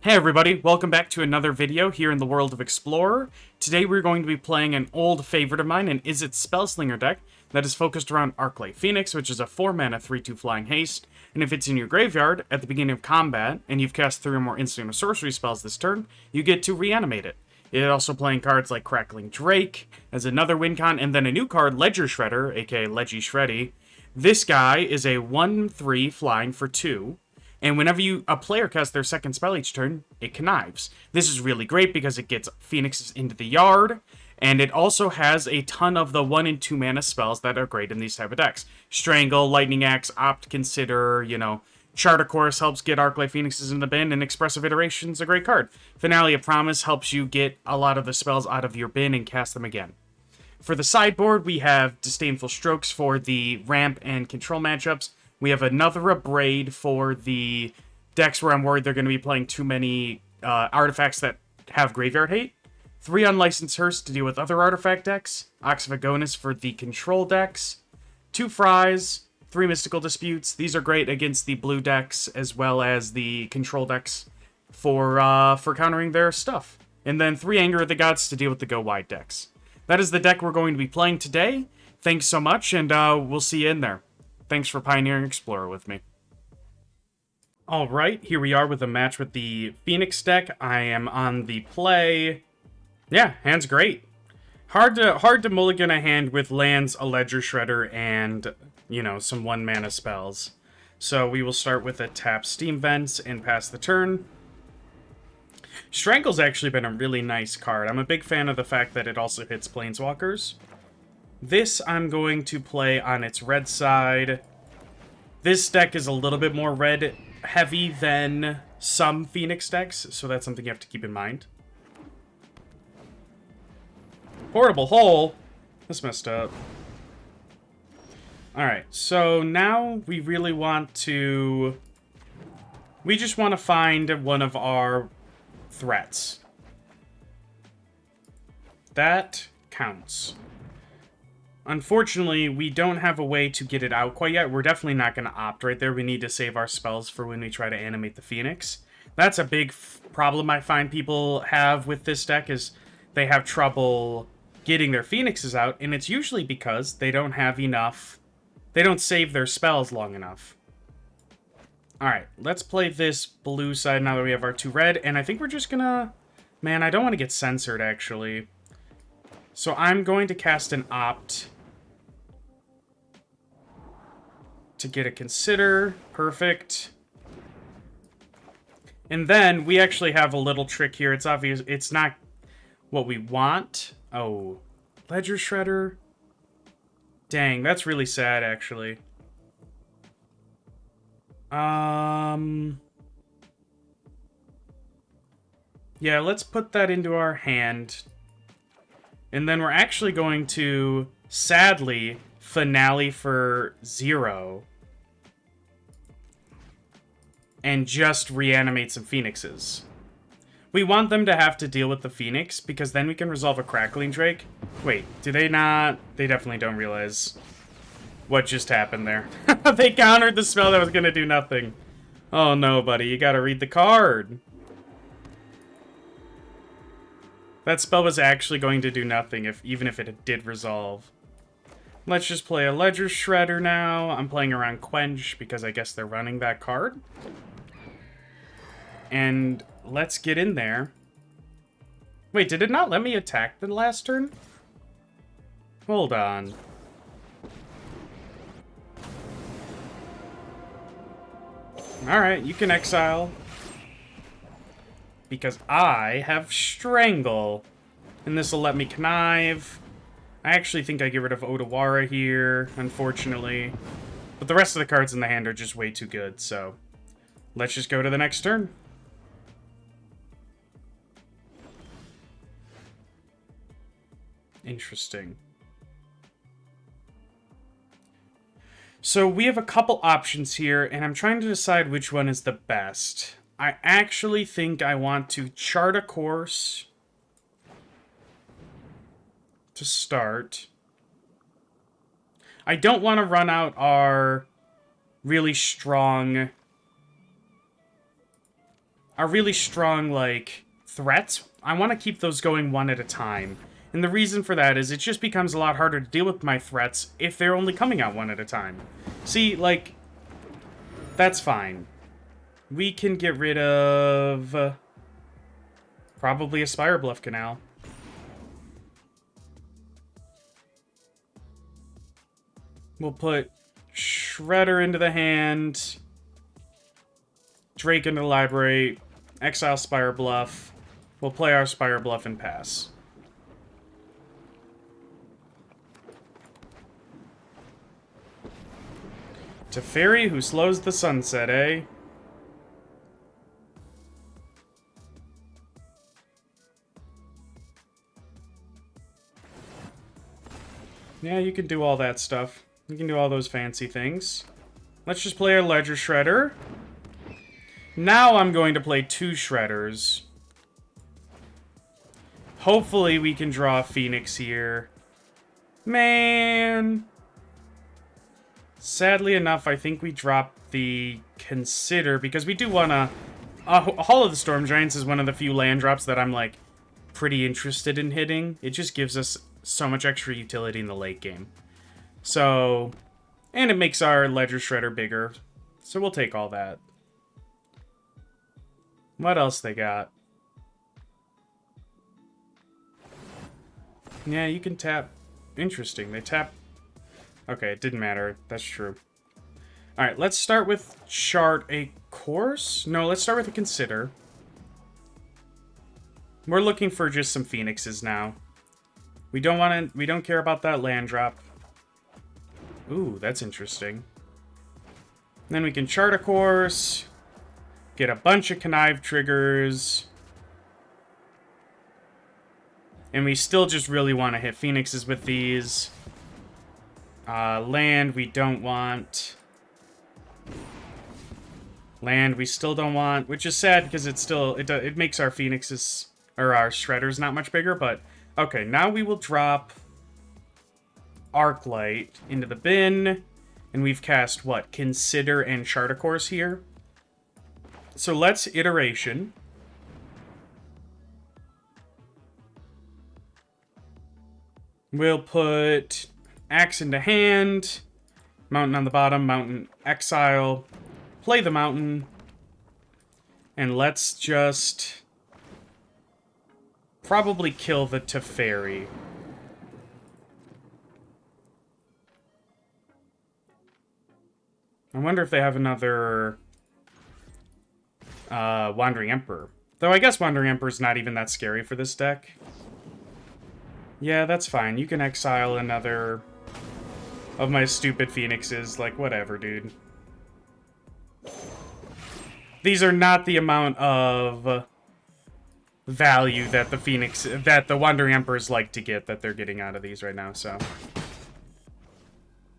Hey everybody, welcome back to another video here in the world of Explorer. Today we're going to be playing an old favorite of mine, an Izzet Spellslinger deck that is focused around Izzet Phoenix, which is a 4-mana 3/2 flying haste, and if it's in your graveyard at the beginning of combat, and you've cast 3 or more instant or sorcery spells this turn, you get to reanimate it. It also playing cards like Crackling Drake as another win con, and then a new card, Ledger Shredder, aka Leggy Shreddy. This guy is a 1/3 flying for 2. And whenever a player casts their second spell each turn, it connives. This is really great because it gets Phoenixes into the yard, and it also has a ton of the 1 and 2 mana spells that are great in these type of decks. Strangle, Lightning Axe, Opt, Consider, Charter Course helps get Arclight Phoenixes in the bin, and Expressive Iteration's a great card. Finale of Promise helps you get a lot of the spells out of your bin and cast them again. For the sideboard, we have Disdainful Strokes for the ramp and control matchups. We have another Abrade for the decks where I'm worried they're going to be playing too many artifacts that have graveyard hate. 3 Unlicensed Hearse to deal with other artifact decks. Ox of Agonis for the control decks. 2 Fries, 3 Mystical Disputes. These are great against the blue decks as well as the control decks for countering their stuff. And then 3 Anger of the Gods to deal with the go wide decks. That is the deck we're going to be playing today. Thanks so much, and we'll see you in there. Thanks for pioneering Explorer with me. Alright, here we are with a match with the Phoenix deck. I am on the play. Yeah, hand's great. Hard to mulligan a hand with lands, a Ledger Shredder, and, some 1-mana spells. So we will start with a tap Steam Vents and pass the turn. Strangle's actually been a really nice card. I'm a big fan of the fact that it also hits Planeswalkers. This I'm going to play on its red side. This deck is a little bit more red heavy than some Phoenix decks, so that's something you have to keep in mind. Portable Hole? That's messed up. Alright, so now we really want to... We just want to find one of our threats. That counts. Unfortunately, we don't have a way to get it out quite yet. We're definitely not going to opt right there. We need to save our spells for when we try to animate the Phoenix. That's a big problem I find people have with this deck, is they have trouble getting their Phoenixes out, and it's usually because they don't have enough... They don't save their spells long enough. Alright, let's play this blue side now that we have our 2 red, and I think we're just gonna... Man, I don't want to get censored, actually. So I'm going to cast an Opt to get a Consider. Perfect. And then we actually have a little trick here. It's obvious it's not what we want. Oh, Ledger Shredder. Dang, that's really sad, actually. Yeah, let's put that into our hand. And then we're actually going to, sadly, Finale for 0. And just reanimate some Phoenixes. We want them to have to deal with the Phoenix, because then we can resolve a Crackling Drake. Wait, do they not? They definitely don't realize what just happened there. They countered the spell that was going to do nothing. Oh no, buddy, you gotta read the card. That spell was actually going to do nothing, even if it did resolve. Let's just play a Ledger Shredder now. I'm playing around Quench because I guess they're running that card. And let's get in there. Wait, did it not let me attack the last turn? Hold on. Alright, you can exile. Because I have Strangle. And this will let me connive. I actually think I get rid of Odawara here, unfortunately. But the rest of the cards in the hand are just way too good, so... Let's just go to the next turn. Interesting. So we have a couple options here, and I'm trying to decide which one is the best. I actually think I want to chart a course to start. I don't want to run out our really strong are really strong, like, threats, I want to keep those going one at a time. And the reason for that is it just becomes a lot harder to deal with my threats if they're only coming out one at a time. See, like, that's fine. We can get rid of probably a Spire Bluff Canal. We'll put Shredder into the hand, Drake into the library, exile Spire Bluff. We'll play our Spire Bluff and pass. Teferi who slows the sunset, eh? Yeah, you can do all that stuff. You can do all those fancy things. Let's just play our Ledger Shredder. Now I'm going to play 2 Shredders. Hopefully we can draw a Phoenix here. Man. Sadly enough, I think we dropped the Consider because we do want to... Hall of the Storm Giants is one of the few land drops that I'm, like, pretty interested in hitting. It just gives us so much extra utility in the late game. So, and it makes our Ledger Shredder bigger. So we'll take all that. What else they got? Yeah, you can tap. Interesting. They tap. Okay, it didn't matter. That's true. Alright, let's start with Chart a Course? No, let's start with a Consider. We're looking for just some Phoenixes now. We don't care about that land drop. Ooh, that's interesting. Then we can Chart a Course. Get a bunch of Connive triggers. And we still just really want to hit Phoenixes with these. Land we don't want. Land we still don't want, which is sad because it makes our Phoenixes or our Shredders not much bigger, but okay, now we will drop Arclight into the bin, and we've cast what? Consider and Chart a Course here. So let's Iteration. We'll put Axe into hand, Mountain on the bottom, Mountain exile, play the Mountain, and let's just probably kill the Teferi. I wonder if they have another Wandering Emperor. Though I guess Wandering Emperor's not even that scary for this deck. Yeah, that's fine. You can exile another of my stupid Phoenixes. Like, whatever, dude. These are not the amount of value that the Wandering Emperors like to get that they're getting out of these right now, so.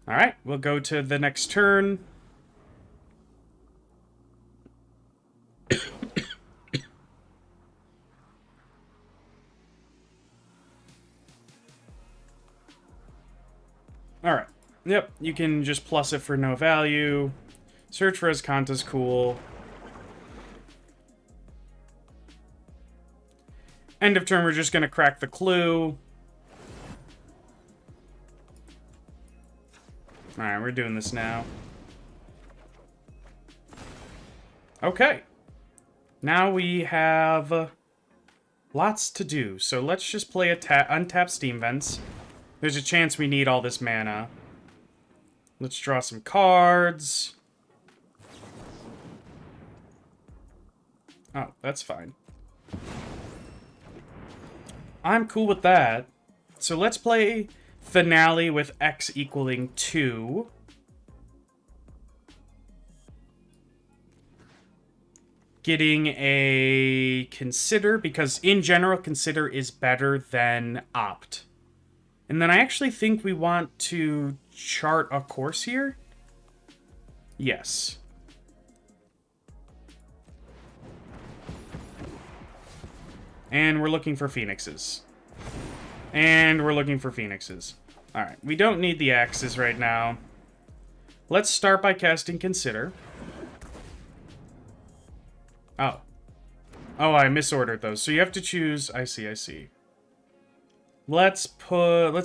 Alright, we'll go to the next turn. Alright. Yep, you can just plus it for no value. Search for Escanta's cool. End of turn, we're just going to crack the clue. Alright, we're doing this now. Okay. Now we have lots to do. So let's just play untap Steam Vents. There's a chance we need all this mana. Let's draw some cards. Oh, that's fine. I'm cool with that. So let's play Finale with X equaling 2. Getting a Consider, because in general, Consider is better than Opt. And then I actually think we want to Chart a Course here. Yes. And we're looking for Phoenixes. And we're looking for Phoenixes. Alright, we don't need the axes right now. Let's start by casting Consider. Oh. Oh, I misordered those. So you have to choose... I see, I see. Let's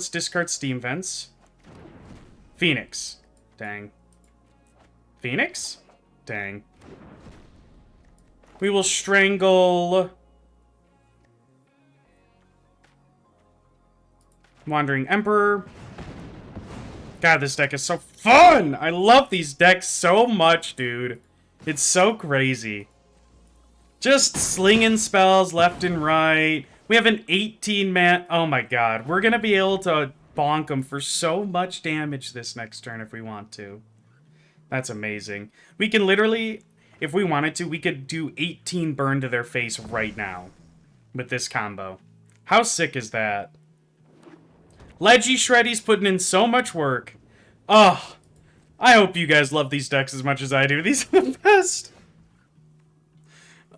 discard Steam Vents. Phoenix. Dang. Phoenix? Dang. We will strangle... Wandering Emperor. God, this deck is so fun! I love these decks so much, dude. It's so crazy. Just slinging spells left and right. We have an 18-man... Oh my god. We're gonna be able to bonk them for so much damage this next turn if we want to. That's amazing. We can literally, if we wanted to, we could do 18 burn to their face right now with this combo. How sick is that? Leggy Shreddy's putting in so much work. Oh, I hope you guys love these decks as much as I do. These are the best.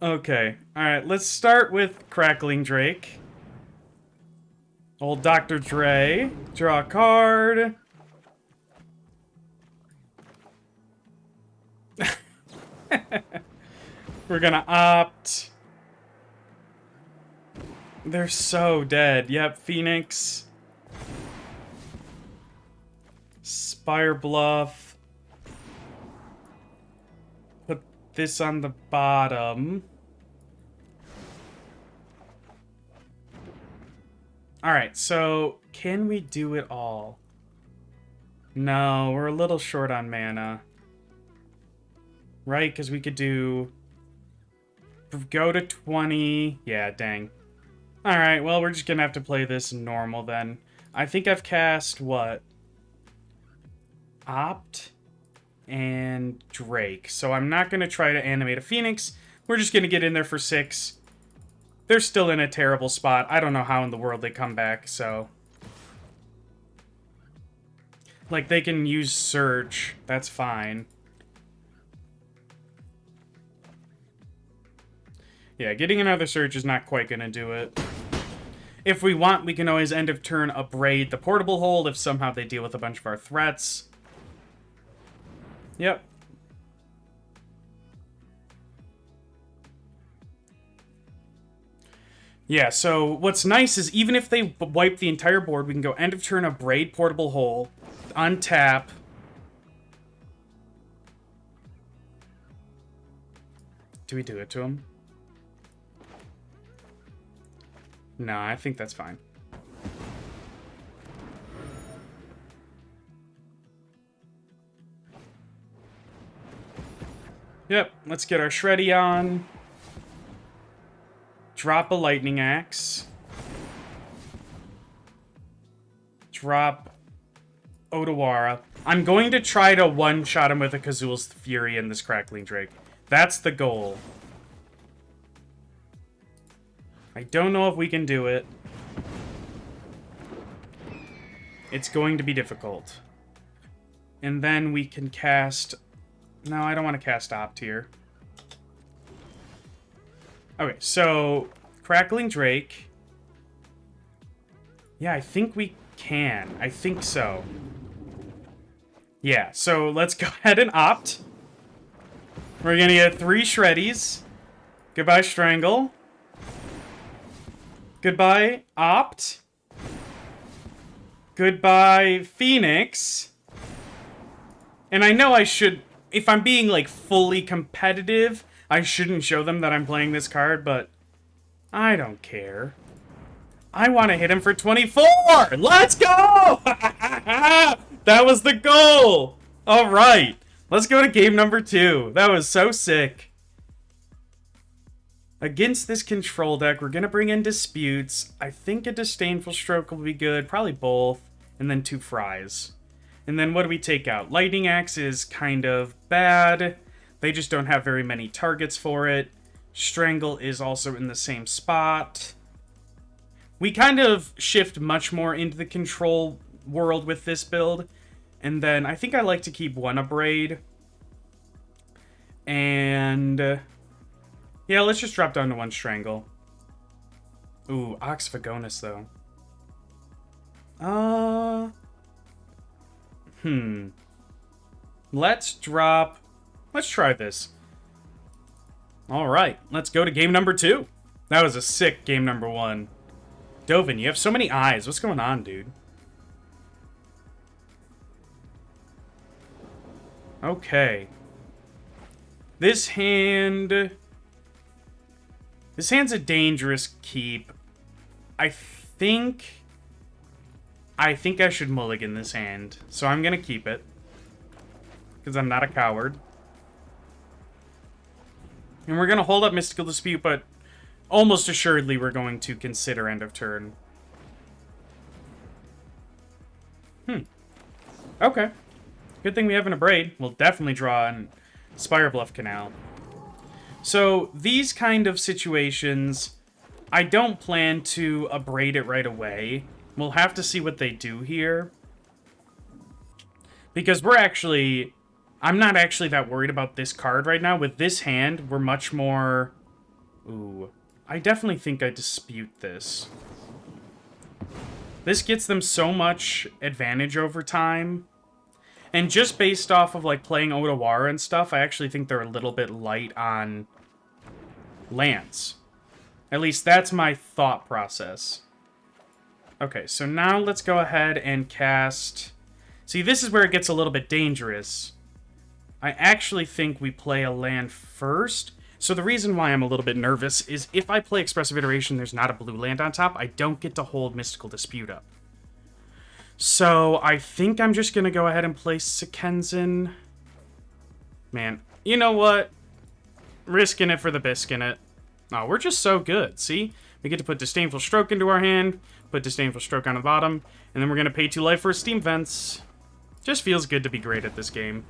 Okay, alright, let's start with Crackling Drake. Old Dr. Dre. Draw a card. We're gonna opt. They're so dead. Yep, Phoenix. Spire Bluff. Put this on the bottom. Alright, so can we do it all? No, we're a little short on mana. Right, because we could do... Go to 20... Yeah, dang. Alright, well, we're just gonna have to play this normal then. I think I've cast, what? Opt and Drake. So I'm not gonna try to animate a Phoenix. We're just gonna get in there for 6. They're still in a terrible spot. I don't know how in the world they come back, so... Like, they can use Surge. That's fine. Yeah, getting another Surge is not quite gonna do it. If we want, we can always end of turn upbraid the Portable Hold if somehow they deal with a bunch of our threats. Yep. Yeah, so what's nice is even if they wipe the entire board, we can go end of turn upbraid Portable Hole, untap. Do we do it to him? No, I think that's fine. Yep, let's get our Shreddy on. Drop a Lightning Axe. Drop Otawara. I'm going to try to one-shot him with a Kazul's Fury and this Crackling Drake. That's the goal. I don't know if we can do it. It's going to be difficult. And then we can cast... No, I don't want to cast Opt here. Okay, so... Crackling Drake. Yeah, I think we can. I think so. Yeah, so let's go ahead and Opt. We're gonna get 3 Shreddies. Goodbye, Strangle. Goodbye, Opt. Goodbye, Phoenix. And I know I should, if I'm being, like, fully competitive, I shouldn't show them that I'm playing this card, but I don't care. I want to hit him for 24! Let's go! That was the goal! Alright, let's go to game number 2. That was so sick. Against this control deck, we're going to bring in Disputes. I think a Disdainful Stroke will be good. Probably both. And then 2 Fries. And then what do we take out? Lightning Axe is kind of bad. They just don't have very many targets for it. Strangle is also in the same spot. We kind of shift much more into the control world with this build. And then I think I like to keep 1 Abrade. And... yeah, let's just drop down to 1 Strangle. Ooh, Ox Vagonis, though. Let's drop... Let's try this. All right, let's go to game number 2. That was a sick game number 1. Dovin, you have so many eyes. What's going on, dude? Okay. This hand's a dangerous keep. I think I should mulligan this hand, so I'm gonna keep it. Because I'm not a coward. And we're gonna hold up Mystical Dispute, but almost assuredly we're going to consider end of turn. Okay. Good thing we have an Abrade. We'll definitely draw an Spire Bluff Canal. So, these kind of situations, I don't plan to Abrade it right away. We'll have to see what they do here. Because I'm not actually that worried about this card right now. With this hand, we're much more... Ooh. I definitely think I dispute this. This gets them so much advantage over time. And just based off of, like, playing Otawara and stuff, I actually think they're a little bit light on lands. At least that's my thought process. Okay, so now let's go ahead and cast... See, this is where it gets a little bit dangerous. I actually think we play a land first. So the reason why I'm a little bit nervous is if I play Expressive Iteration, there's not a blue land on top, I don't get to hold Mystical Dispute up. So I think I'm just going to go ahead and play Sekenzin. Man, you know what? Risking it for the biscuit. Oh, we're just so good, see? We get to put Disdainful Stroke into our hand, put Disdainful Stroke on the bottom, and then we're going to pay 2 life for Steam Vents. Just feels good to be great at this game.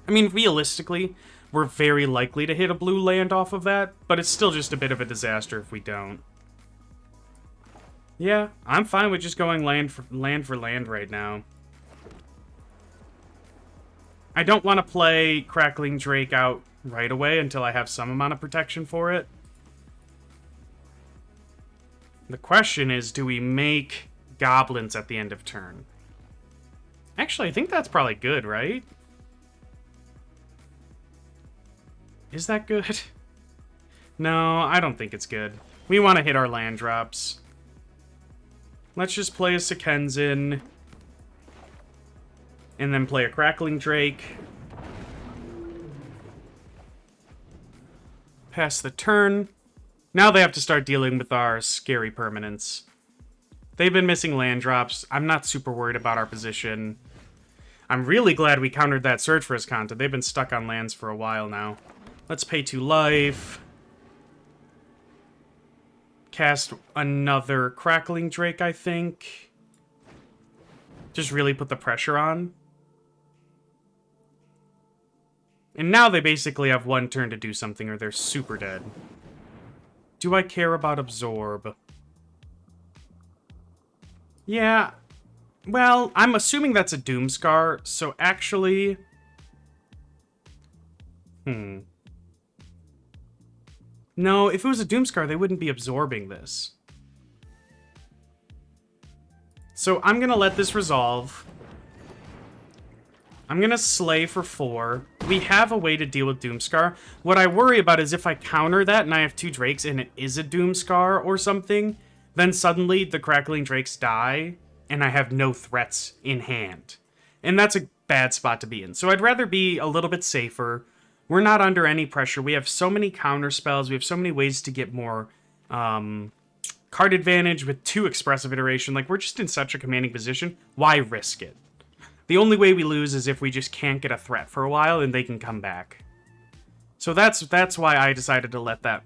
I mean, realistically, we're very likely to hit a blue land off of that, but it's still just a bit of a disaster if we don't. Yeah, I'm fine with just going land for land right now. I don't want to play Crackling Drake out right away until I have some amount of protection for it. The question is, do we make goblins at the end of turn? Actually, I think that's probably good, right? Is that good? No, I don't think it's good. We want to hit our land drops. Let's just play a Sekenzin. And then play a Crackling Drake. Pass the turn. Now they have to start dealing with our scary permanents. They've been missing land drops. I'm not super worried about our position. I'm really glad we countered that Search for His Content. They've been stuck on lands for a while now. Let's pay 2 life. Cast another Crackling Drake, I think. Just really put the pressure on. And now they basically have 1 turn to do something or they're super dead. Do I care about Absorb? Yeah. Well, I'm assuming that's a Doomscar, so actually... No, if it was a Doomscar, they wouldn't be absorbing this. So I'm going to let this resolve. I'm going to slay for 4. We have a way to deal with Doomscar. What I worry about is if I counter that and I have 2 Drakes and it is a Doomscar or something, then suddenly the Crackling Drakes die and I have no threats in hand. And that's a bad spot to be in. So I'd rather be a little bit safer. We're not under any pressure. We have so many counter spells. We have so many ways to get more card advantage with 2 Expressive Iteration. Like, we're just in such a commanding position. Why risk it? The only way we lose is if we just can't get a threat for a while and they can come back. So that's why I decided to let that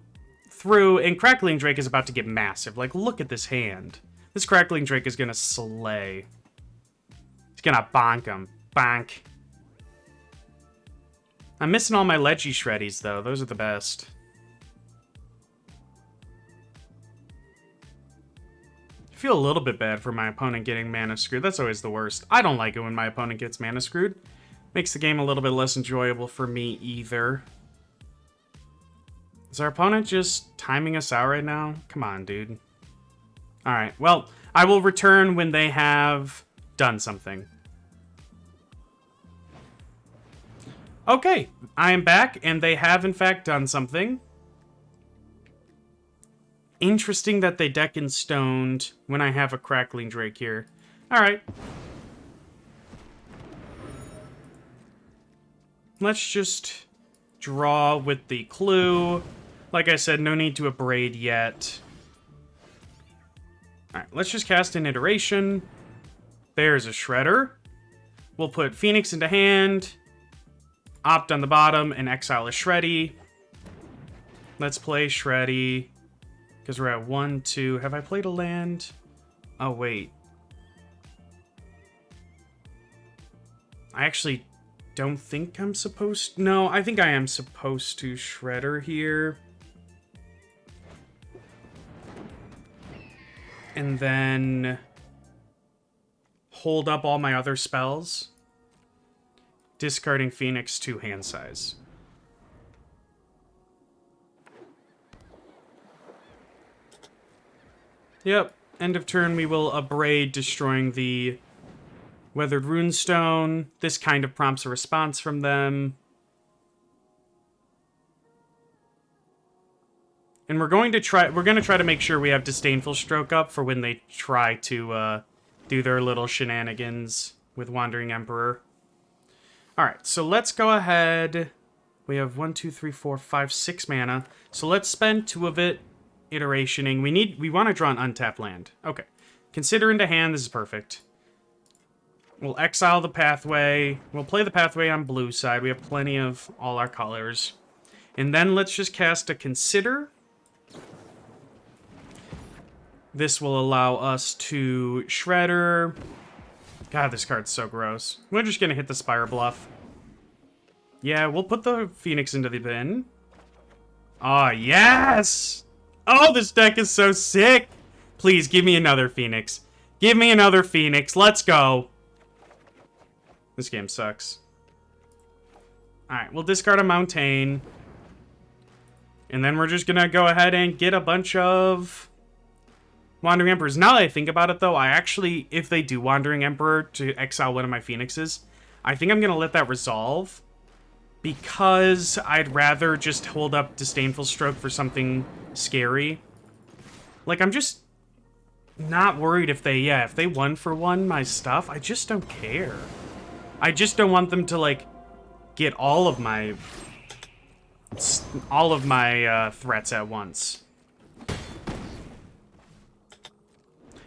through. And Crackling Drake is about to get massive. Like, look at this hand. This Crackling Drake is going to slay. He's going to bonk him. Bonk. I'm missing all my Leggy Shreddies, though. Those are the best. I feel a little bit bad for my opponent getting mana screwed. That's always the worst. I don't like it when my opponent gets mana screwed. Makes the game a little bit less enjoyable for me, either. Is our opponent just timing us out right now? Come on, dude. Alright, well, I will return when they have done something. Okay, I am back, and they have, in fact, done something. Interesting that they deck in stoned when I have a Crackling Drake here. Alright. Let's just draw with the clue. Like I said, no need to abrade yet. Alright, let's just cast an iteration. There's a Shredder. We'll put Phoenix into hand, opt on the bottom, and exile a Shreddy. Let's play Shreddy. Because we're at 1, 2. Have I played a land? Oh, wait. I actually don't think I'm supposed... No, I think I am supposed to Shredder here. And then hold up all my other spells. Discarding Phoenix to hand size. Yep, end of turn we will abrade, destroying the Weathered Runestone. This kind of prompts a response from them. And we're going to try to make sure we have Disdainful Stroke up for when they try to do their little shenanigans with Wandering Emperor. Alright, so let's go ahead. We have 1, 2, 3, 4, 5, 6 mana. So let's spend 2 of it iterationing. We want to draw an untapped land. Okay. Consider into hand. This is perfect. We'll exile the pathway. We'll play the pathway on blue side. We have plenty of all our colors. And then let's just cast a Consider. This will allow us to Shredder. God, this card's so gross. We're just going to hit the Spire Bluff. Yeah, we'll put the Phoenix into the bin. Oh, yes! Oh, this deck is so sick! Please, give me another Phoenix. Give me another Phoenix. Let's go. This game sucks. Alright, we'll discard a Mountain. And then we're just gonna go ahead and get a bunch of Wandering Emperors. Now that I think about it, though, I actually, if they do Wandering Emperor to exile one of my Phoenixes, I think I'm gonna let that resolve. Because I'd rather just hold up Disdainful Stroke for something scary. Like, I'm just not worried if they 1-for-1 my stuff. I just don't care. I just don't want them to, like, get all of my threats at once.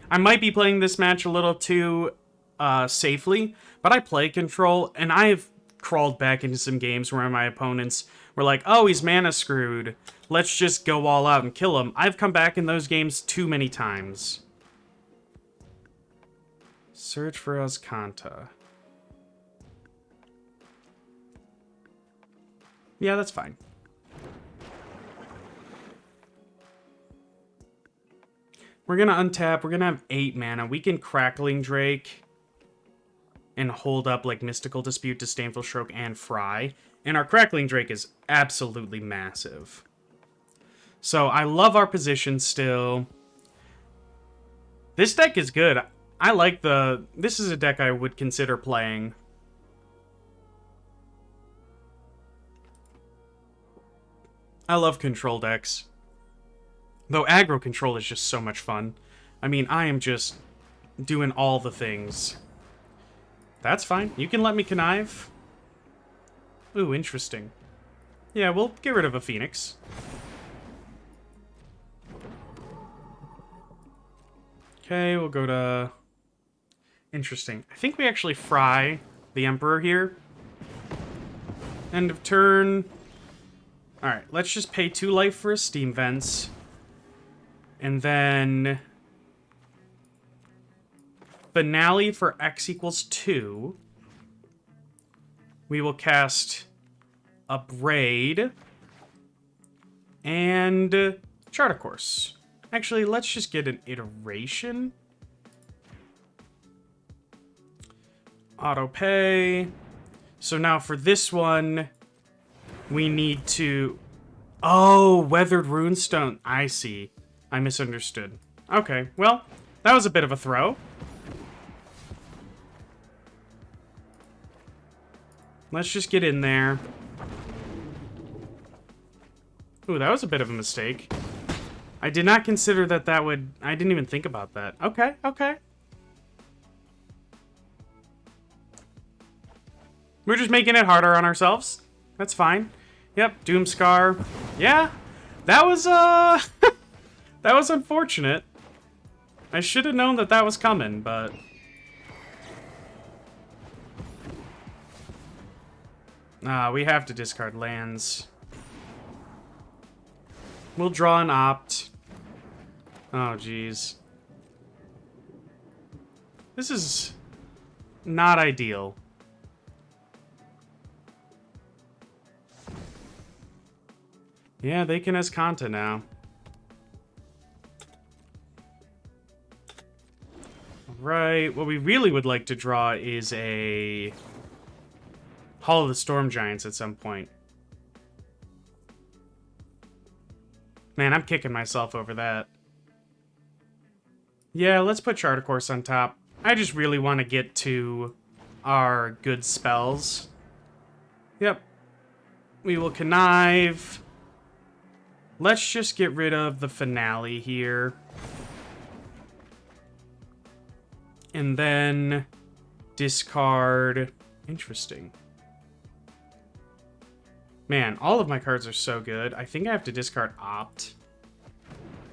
I might be playing this match a little too safely, but I play Control, and I've crawled back into some games where my opponents were like, oh, he's mana screwed. Let's just go all out and kill him. I've come back in those games too many times. Search for Azcanta. Yeah, that's fine. We're gonna untap. We're gonna have 8 mana. We can Crackling Drake and hold up like Mystical Dispute, Disdainful Stroke, and Fry. And our Crackling Drake is absolutely massive. So I love our position still. This deck is good. I like this is a deck I would consider playing. I love control decks. Though aggro control is just so much fun. I mean, I am just doing all the things. That's fine. You can let me connive. Ooh, interesting. Yeah, we'll get rid of a Phoenix. Okay, we'll go to... Interesting. I think we actually fry the Emperor here. End of turn. Alright, let's just pay 2 life for a Steam Vents. And then... Finale for X equals 2. We will cast Abrade. And Chart a Course. Actually, let's just get an iteration. Auto pay. So now for this one, we need to... Oh, Weathered Runestone. I see. I misunderstood. Okay, well, that was a bit of a throw. Let's just get in there. Ooh, that was a bit of a mistake. I did not consider that that would... I didn't even think about that. Okay, okay. We're just making it harder on ourselves. That's fine. Yep, Doomscar. Yeah, that was, that was unfortunate. I should have known that that was coming, but... we have to discard lands. We'll draw an opt. Oh, jeez. This is not ideal. Yeah, they can as content now. Alright, what we really would like to draw is a Hall of the Storm Giants at some point. Man, I'm kicking myself over that. Yeah, let's put Charter Course on top. I just really want to get to our good spells. Yep. We will connive. Let's just get rid of the finale here. And then discard. Interesting. Man, all of my cards are so good. I think I have to discard Opt,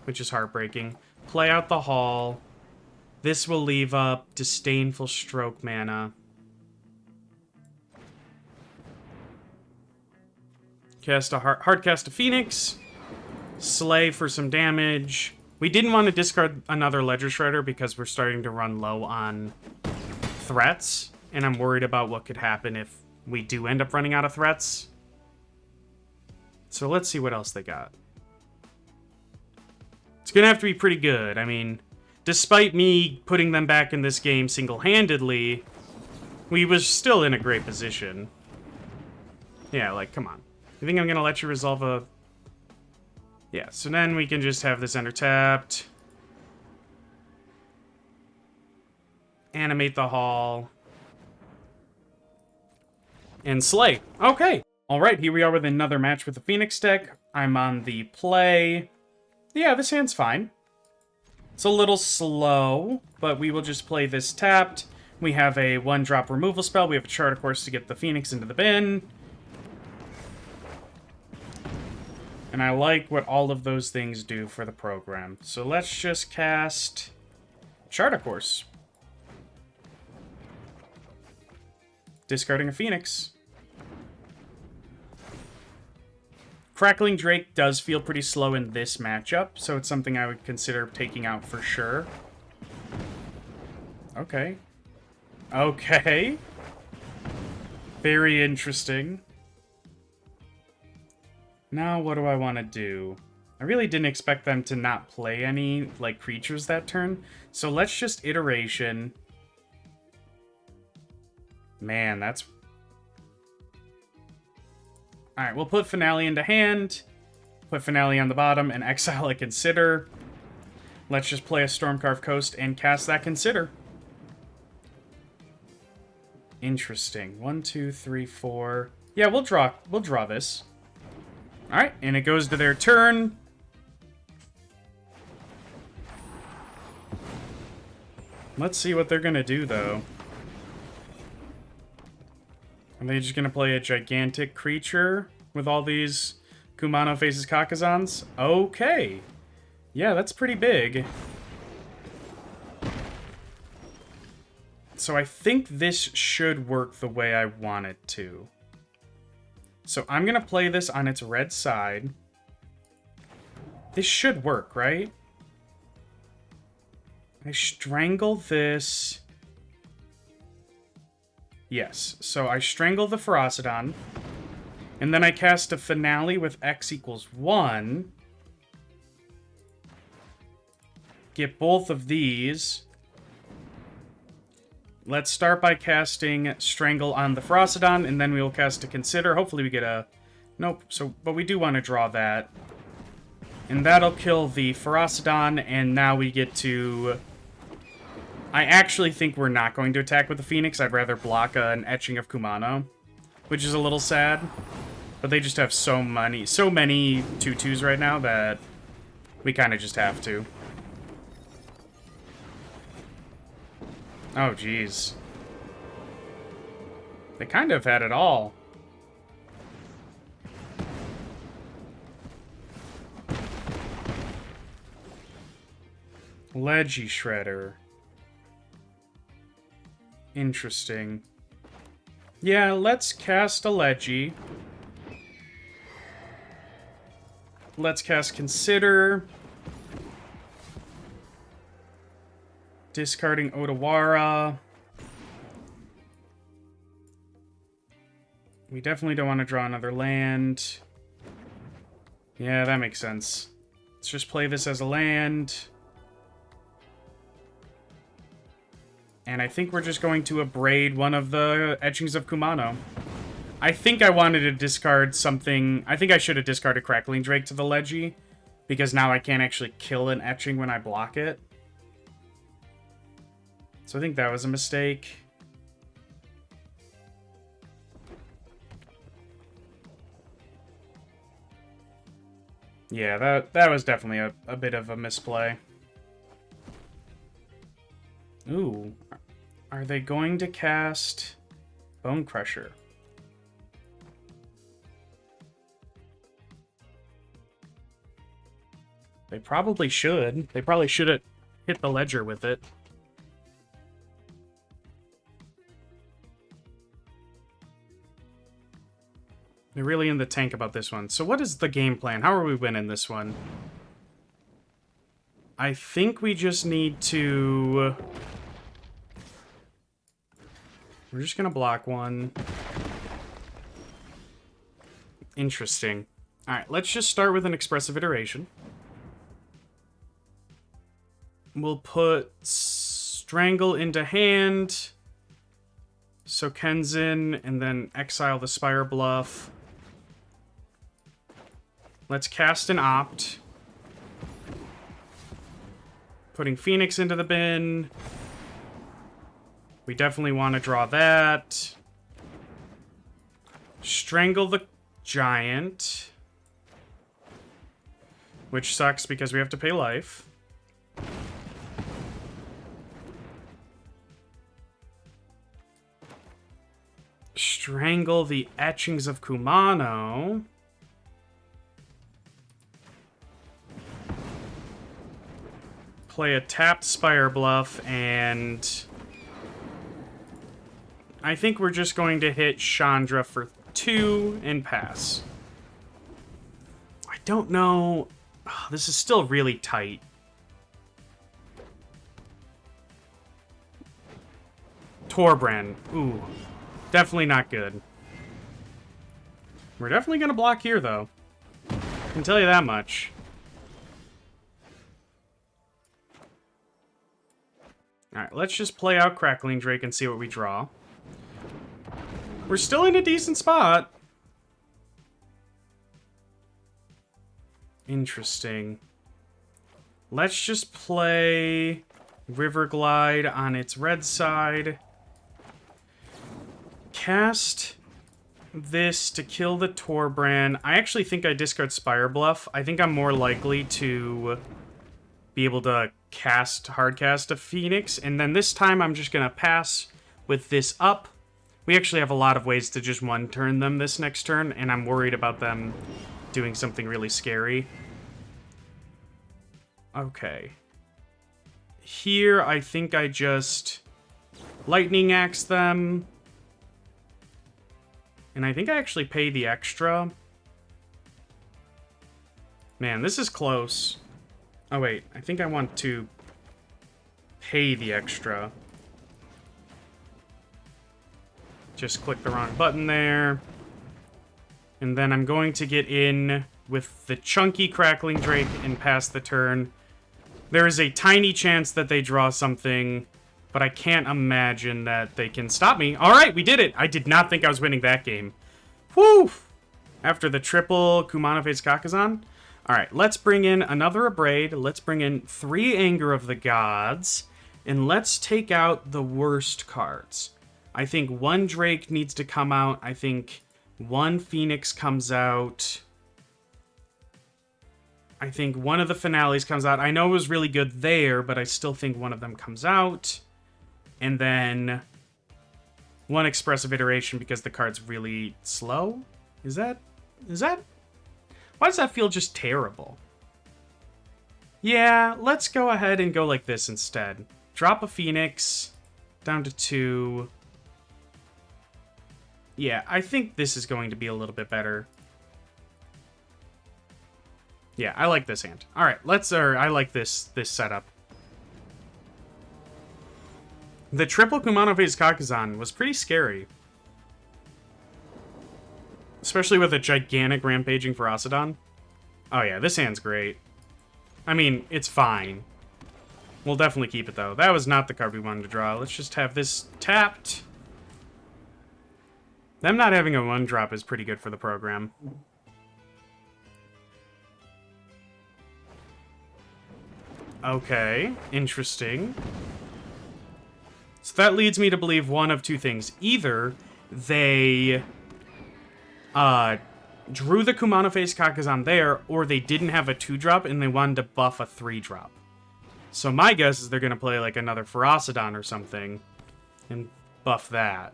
which is heartbreaking. Play out the Hall. This will leave up Disdainful Stroke mana. Cast a hard cast a Phoenix. Slay for some damage. We didn't want to discard another Ledger Shredder because we're starting to run low on threats, and I'm worried about what could happen if we do end up running out of threats. So let's see what else they got. It's gonna have to be pretty good. I mean, despite me putting them back in this game single-handedly, we was still in a great position. Yeah, like, come on. You think I'm gonna let you resolve a... Yeah, so then we can just have this enter tapped. Animate the Hall. And slay. Okay. Alright, here we are with another match with the Phoenix deck. I'm on the play. Yeah, this hand's fine. It's a little slow, but we will just play this tapped. We have a 1-drop removal spell. We have a Charter Course to get the Phoenix into the bin. And I like what all of those things do for the program. So let's just cast Charter Course. Discarding a Phoenix. Crackling Drake does feel pretty slow in this matchup, so it's something I would consider taking out for sure. Okay. Okay. Very interesting. Now, what do I want to do? I really didn't expect them to not play any, like, creatures that turn. So let's just Iteration. Man, that's... Alright, we'll put Finale into hand. Put Finale on the bottom and exile a Consider. Let's just play a Stormcarved Coast and cast that Consider. Interesting. 1, 2, 3, 4. Yeah, we'll draw this. Alright, and it goes to their turn. Let's see what they're gonna do, though. Are they just gonna play a gigantic creature with all these Kumano Faces Kakazans? Okay. Yeah, that's pretty big. So I think this should work the way I want it to. So I'm gonna play this on its red side. This should work, right? I strangle this. Yes, so I strangle the Ferocidon. And then I cast a Finale with X equals 1. Get both of these. Let's start by casting Strangle on the Ferocidon, and then we will cast a Consider. Hopefully we get a... Nope, so, but we do want to draw that. And that'll kill the Ferocidon, and now we get to... I actually think we're not going to attack with the Phoenix. I'd rather block an Etching of Kumano. which is a little sad. But they just have so many 2/2s right now that we kind of just have to. Oh, jeez. They kind of had it all. Leggy Shredder. Interesting. Yeah, let's cast a Leggy. Let's cast Consider. Discarding Odawara. We definitely don't want to draw another land. Yeah, that makes sense. Let's just play this as a land. And I think we're just going to abrade one of the Etchings of Kumano. I think I wanted to discard something. I think I should have discarded Crackling Drake to the Leggy, because now I can't actually kill an Etching when I block it. So I think that was a mistake. Yeah, that was definitely a bit of a misplay. Ooh. Are they going to cast Bone Crusher? They probably should. They probably should have hit the Ledger with it. They're really in the tank about this one. So what is the game plan? How are we winning this one? I think we just need to... We're just gonna block one. Interesting. Alright, let's just start with an expressive iteration. We'll put Strangle into hand. So Kenzin, and then exile the Spire Bluff. Let's cast an Opt. Putting Phoenix into the bin. We definitely want to draw that. Strangle the Giant. Which sucks because we have to pay life. Strangle the Etchings of Kumano. Play a tapped Spire Bluff, and I think we're just going to hit Chandra for 2 and pass. I don't know. Oh, this is still really tight. Torbrand. Ooh. Definitely not good. We're definitely going to block here, though. I can tell you that much. Alright, let's just play out Crackling Drake and see what we draw. We're still in a decent spot. Interesting. Let's just play Riverglide on its red side. Cast this to kill the Torbrand. I actually think I discard Spire Bluff. I think I'm more likely to be able to hardcast a Phoenix, and then this time I'm just gonna pass with this up. We actually have a lot of ways to just one-turn them this next turn, and I'm worried about them doing something really scary. Okay. Here, I think I just Lightning Axe them. And I think I actually pay the extra. Man, this is close. Oh, wait. I think I want to pay the extra. Just click the wrong button there. And then I'm going to get in with the chunky Crackling Drake and pass the turn. There is a tiny chance that they draw something, but I can't imagine that they can stop me. All right, we did it. I did not think I was winning that game. Whew! After the triple Kumano Fates Kakazan. All right, let's bring in another Abrade. Let's bring in 3 Anger of the Gods. And let's take out the worst cards. I think 1 Drake needs to come out. I think One Phoenix comes out. I think one of the finales comes out. I know it was really good there, but I still think one of them comes out. And then one expressive iteration because the card's really slow. Is that? Why does that feel just terrible? Yeah, let's go ahead and go like this instead. Drop a Phoenix down to 2. Yeah, I think this is going to be a little bit better. Yeah, I like this hand. All right, I like this setup. The triple Kumano Phase Kakuzan was pretty scary. Especially with a gigantic rampaging Ferocidon. Oh yeah, this hand's great. I mean, it's fine. We'll definitely keep it though. That was not the card we wanted to draw. Let's just have this tapped. Them not having a 1-drop is pretty good for the program. Okay, interesting. So that leads me to believe one of two things. Either they drew the Kumano Phase Kakuzan there, or they didn't have a 2-drop and they wanted to buff a 3-drop. So my guess is they're going to play like another Ferocidon or something and buff that.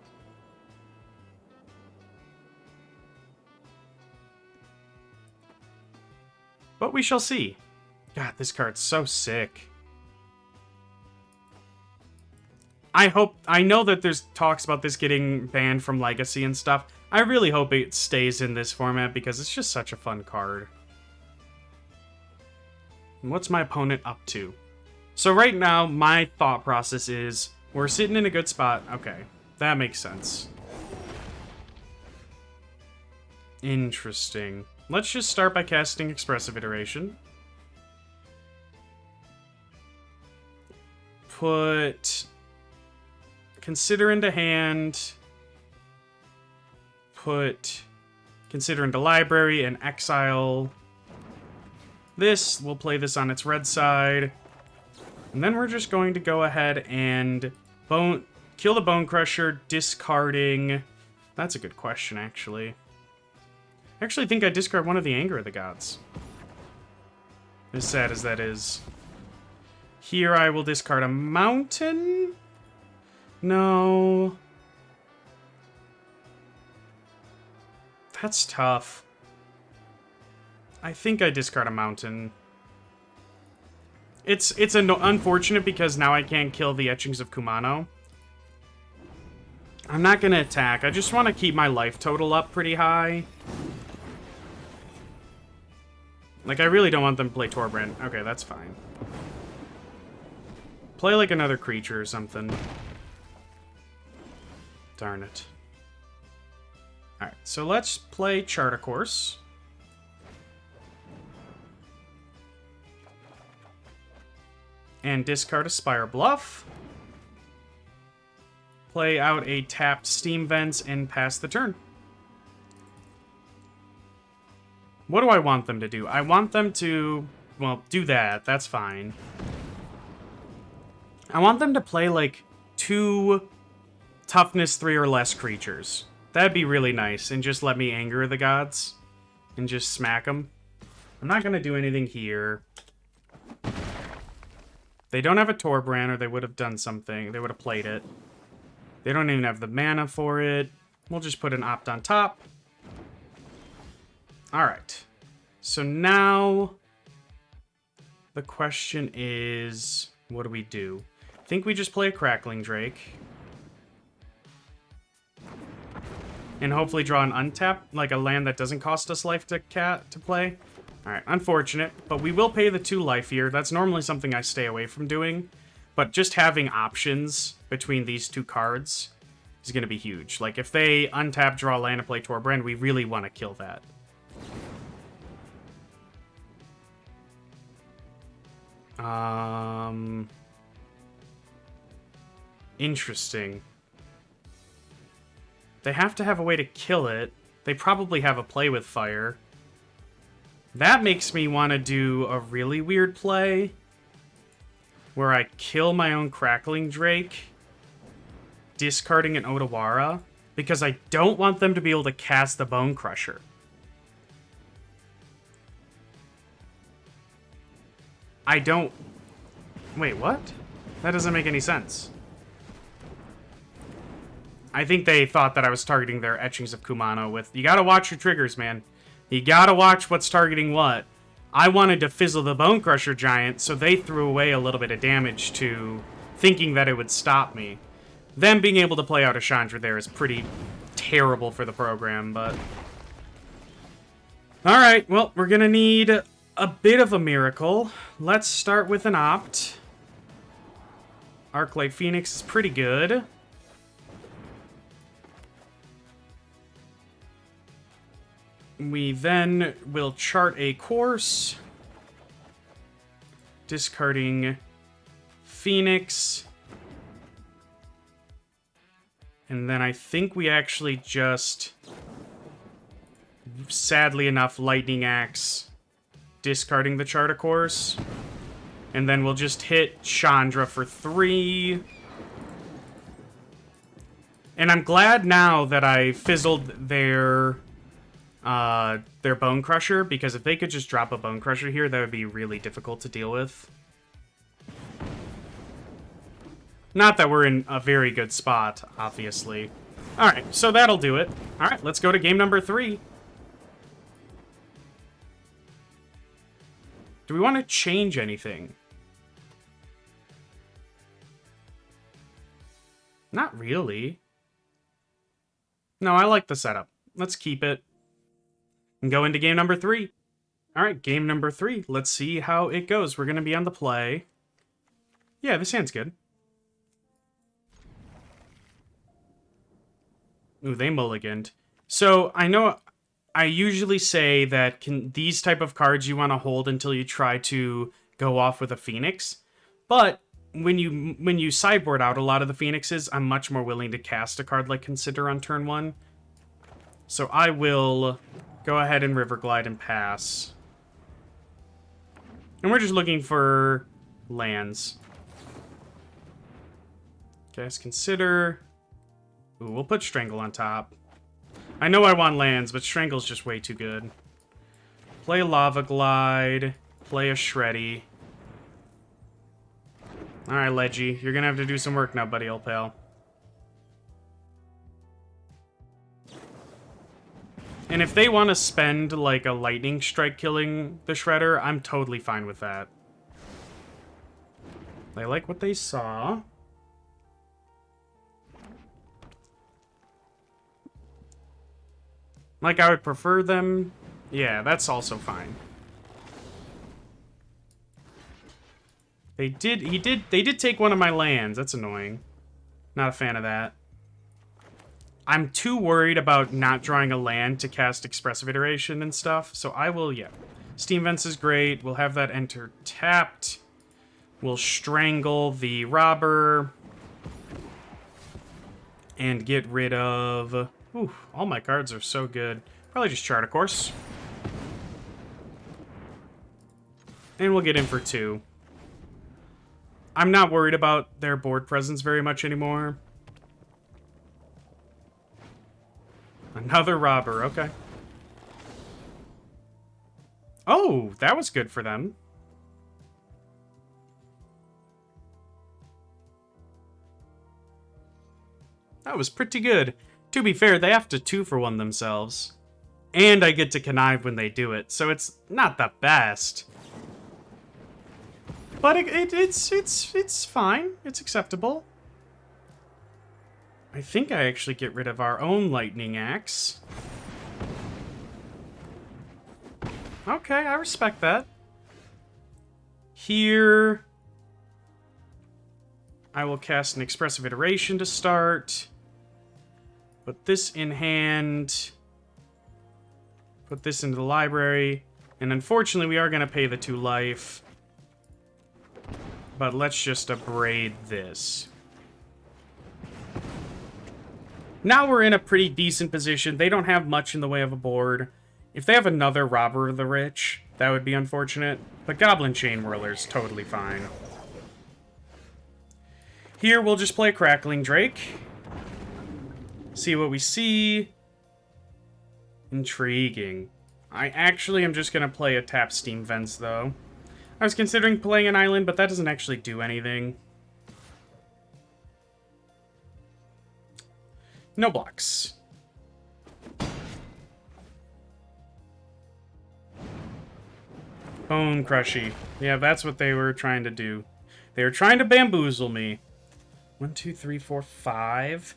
But we shall see. God, this card's so sick. I know that there's talks about this getting banned from Legacy and stuff. I really hope it stays in this format because it's just such a fun card. And what's my opponent up to? So right now, my thought process is, we're sitting in a good spot. Okay, that makes sense. Interesting. Let's just start by casting Expressive Iteration. Put Consider into hand. Put Consider into library and exile this. We'll play this on its red side. And then we're just going to go ahead and kill the Bone Crusher, discarding... That's a good question, actually. I actually think I discard one of the Anger of the Gods. As sad as that is. Here I will discard a Mountain? No. That's tough. I think I discard a Mountain. It's unfortunate because now I can't kill the Etchings of Kumano. I'm not going to attack. I just want to keep my life total up pretty high. Like, I really don't want them to play Torbrand. Okay, that's fine. Play, like, another creature or something. Darn it. Alright, so let's play Chart a Course. And discard a Spire Bluff. Play out a tapped Steam Vents and pass the turn. What do I want them to do? I want them to, well, do that. That's fine. I want them to play, like, 2 toughness 3 or less creatures. That'd be really nice. And just let me Anger the Gods. And just smack them. I'm not going to do anything here. They don't have a Torbrand, or they would have done something. They would have played it. They don't even have the mana for it. We'll just put an Opt on top. Alright. So now the question is, what do we do? I think we just play a Crackling Drake. And hopefully draw an untap, like a land that doesn't cost us life to play. Alright, unfortunate, but we will pay the 2 life here. That's normally something I stay away from doing. But just having options between these 2 cards is going to be huge. Like, if they untap, draw land, and play Torbrand, we really want to kill that. Interesting. They have to have a way to kill it. They probably have a play with fire. That makes me want to do a really weird play where I kill my own Crackling Drake, discarding an Otawara, because I don't want them to be able to cast the Bone Crusher. I don't... Wait, what? That doesn't make any sense. I think they thought that I was targeting their Etchings of Kumano with... You gotta watch your triggers, man. You gotta watch what's targeting what. I wanted to fizzle the Bone Crusher Giant, so they threw away a little bit of damage to... thinking that it would stop me. Them being able to play out a Chandra there is pretty terrible for the program, but... Alright, well, we're gonna need a bit of a miracle. Let's start with an Opt. Arclight Phoenix is pretty good. We then will chart a course. Discarding Phoenix. And then I think we actually just, sadly enough, Lightning Axe, discarding the chart a course. And then we'll just hit Chandra for 3. And I'm glad now that I fizzled their Bone Crusher, because if they could just drop a Bone Crusher here, that would be really difficult to deal with. Not that we're in a very good spot, obviously. Alright, so that'll do it. Alright, let's go to game number 3. Do we want to change anything? Not really. No, I like the setup. Let's keep it. And go into game number 3. Alright, game number 3. Let's see how it goes. We're going to be on the play. Yeah, this hand's good. Ooh, they mulliganed. So, I know I usually say that these type of cards you want to hold until you try to go off with a Phoenix. But when you sideboard out a lot of the Phoenixes, I'm much more willing to cast a card like Consider on turn 1. So I will go ahead and River Glide and pass. And we're just looking for lands. Cast Consider. Ooh, we'll put Strangle on top. I know I want lands, but Strangle's just way too good. Play Lava Glide. Play a Shreddy. Alright, Leggy. You're gonna have to do some work now, buddy, old pal. And if they want to spend, like, a Lightning Strike killing the Shredder, I'm totally fine with that. They like what they saw. Like, I would prefer them. Yeah, that's also fine. They did take one of my lands. That's annoying. Not a fan of that. I'm too worried about not drawing a land to cast Expressive Iteration and stuff, so I will, yeah. Steam Vents is great. We'll have that enter tapped. We'll Strangle the Robber. And get rid of... Ooh, all my cards are so good. Probably just Chart a Course. And we'll get in for 2. I'm not worried about their board presence very much anymore. Another Robber, okay. Oh, that was good for them. That was pretty good. To be fair, they have to 2-for-1 themselves. And I get to connive when they do it, so it's not the best. But it's fine. It's acceptable. I think I actually get rid of our own Lightning Axe. Okay, I respect that. Here, I will cast an Expressive Iteration to start. Put this in hand. Put this into the library. And unfortunately, we are going to pay the 2 life. But let's just abrade this. Now we're in a pretty decent position. They don't have much in the way of a board. If they have another Robber of the Rich, that would be unfortunate. But Goblin Chain Whirler's totally fine. Here, we'll just play Crackling Drake. See what we see. Intriguing. I actually am just going to play a tap Steam Vents, though. I was considering playing an island, but that doesn't actually do anything. No blocks. Bone Crushy. Yeah, that's what they were trying to do. They were trying to bamboozle me. 1, 2, 3, 4, 5.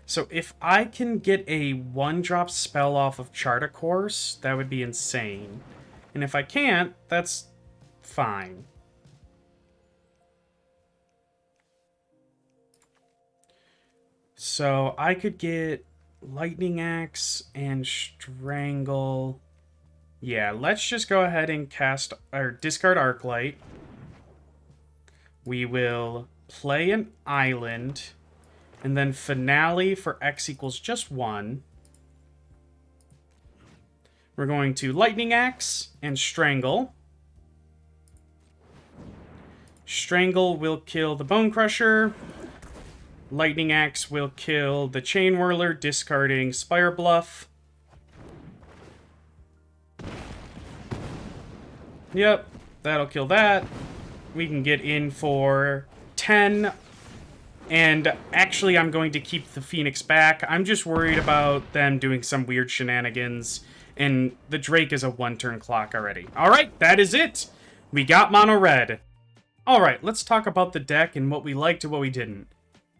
So if I can get a 1-drop spell off of Charter Course, that would be insane. And if I can't, that's fine. So I could get Lightning Axe and Strangle. Yeah, let's just go ahead and cast or discard Arclight. We will play an island, and then Finale for X equals just 1. We're going to Lightning Axe and Strangle. Strangle will kill the Bone Crusher. Lightning Axe will kill the Chain Whirler, discarding Spire Bluff. Yep, that'll kill that. We can get in for 10. And actually, I'm going to keep the Phoenix back. I'm just worried about them doing some weird shenanigans. And the Drake is a 1-turn clock already. Alright, that is it. We got mono red. Alright, let's talk about the deck and what we liked and what we didn't.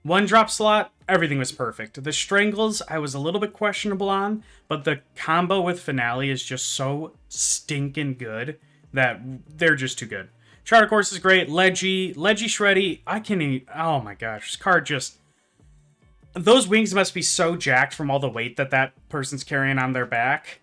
1-drop slot, everything was perfect. The Strangles, I was a little bit questionable on, but the combo with Finale is just so stinking good that they're just too good. Charter Course is great. Leggy Shreddy, I can eat. Oh my gosh, this card just... Those wings must be so jacked from all the weight that that person's carrying on their back.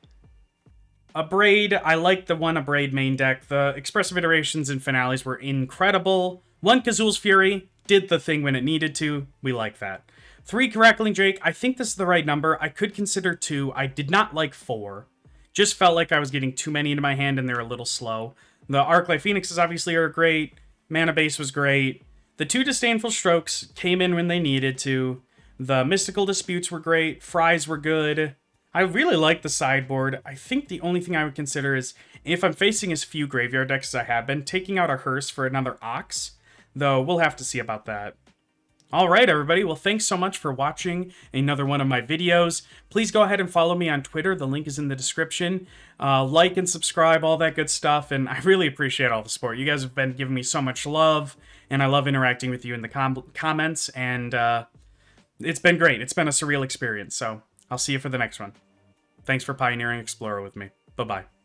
Abrade, I like the one Abrade main deck. The Expressive Iterations and Finales were incredible. 1 Kazul's Fury did the thing when it needed to. We like that. 3 Crackling Drake, I think this is the right number. I could consider 2. I did not like 4. Just felt like I was getting too many into my hand and they're a little slow. The Arclight Phoenixes obviously are great. Mana Base was great. The 2 Disdainful Strokes came in when they needed to. The Mystical Disputes were great. Fries were good. I really like the sideboard. I think the only thing I would consider is, if I'm facing as few graveyard decks as I have been, taking out a Hearse for another Ox. Though, we'll have to see about that. Alright, everybody. Well, thanks so much for watching another one of my videos. Please go ahead and follow me on Twitter. The link is in the description. Like and subscribe, all that good stuff. And I really appreciate all the support. You guys have been giving me so much love, and I love interacting with you in the comments. And it's been great. It's been a surreal experience. So I'll see you for the next one. Thanks for pioneering Explorer with me. Bye-bye.